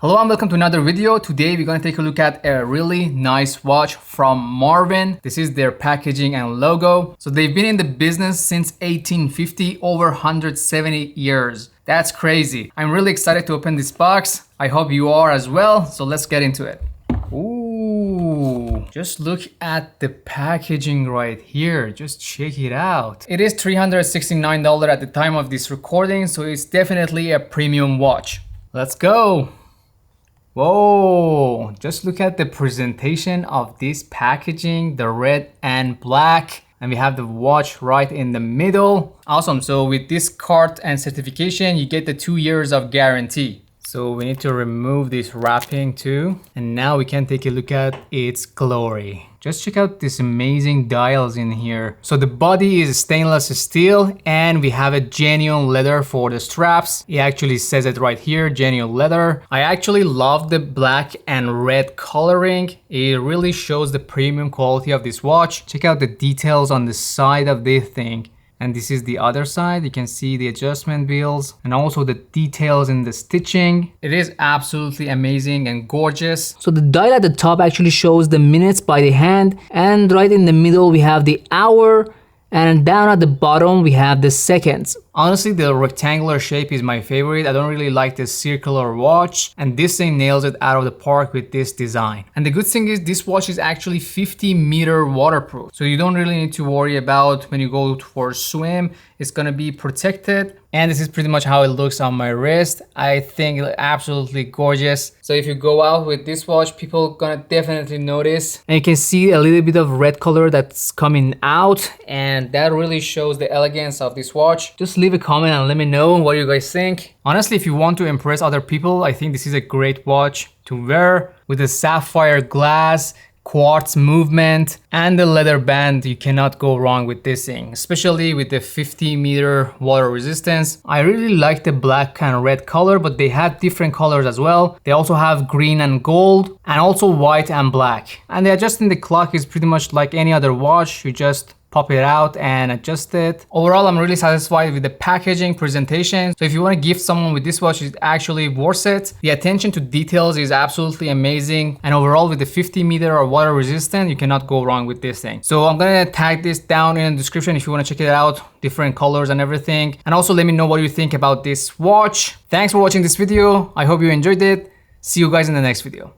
Hello and welcome to another video. Today we're going to take a look at a really nice watch from Marvin. This is their packaging and logo. So they've been in the business since 1850, over 170 years. That's crazy. I'm really excited to open this box. I hope you are as well. So let's get into it. Ooh, just look at the packaging right here. Just check it out. It is $369 at the time of this recording, so it's definitely a premium watch. Let's go. Whoa, just look at the presentation of this packaging, the red and black, and we have the watch right in the middle. Awesome. So with this card and certification, you get the 2 years of guarantee. So we need to remove this wrapping too. And now we can take a look at its glory. Just check out these amazing dials in here. So the body is stainless steel and we have a genuine leather for the straps. It actually says it right here, genuine leather. I actually love the black and red coloring. It really shows the premium quality of this watch. Check out the details on the side of this thing. And this is the other side. You can see the adjustment wheels and also the details in the stitching. It is absolutely amazing and gorgeous. So the dial at the top actually shows the minutes by the hand, and right in the middle we have the hour, and down at the bottom we have the seconds. Honestly, the rectangular shape is my favorite. I don't really like the circular watch, and this thing nails it out of the park with this design. And the good thing is this watch is actually 50-meter waterproof, so you don't really need to worry about when you go for a swim. It's gonna be protected. And this is pretty much how it looks on my wrist. I think it's absolutely gorgeous. So if you go out with this watch, people gonna definitely notice. And you can see a little bit of red color that's coming out, and that really shows the elegance of this watch. Just leave a comment and let me know what you guys think. Honestly, if you want to impress other people, I think this is a great watch to wear with the sapphire glass, quartz movement, and the leather band. You cannot go wrong with this thing, especially with the 50-meter water resistance. I really like the black and red color, but they have different colors as well. They also have green and gold, and also white and black. And the adjusting the clock is pretty much like any other watch. You just pop it out and adjust it. Overall, I'm really satisfied with the packaging presentation. So if you want to gift someone with this watch, it's actually worth it. The attention to details is absolutely amazing. And overall, with the 50-meter or water resistant, you cannot go wrong with this thing. So I'm gonna tag this down in the description if you want to check it out, different colors and everything. And also let me know what you think about this watch. Thanks for watching this video. I hope you enjoyed it. See you guys in the next video.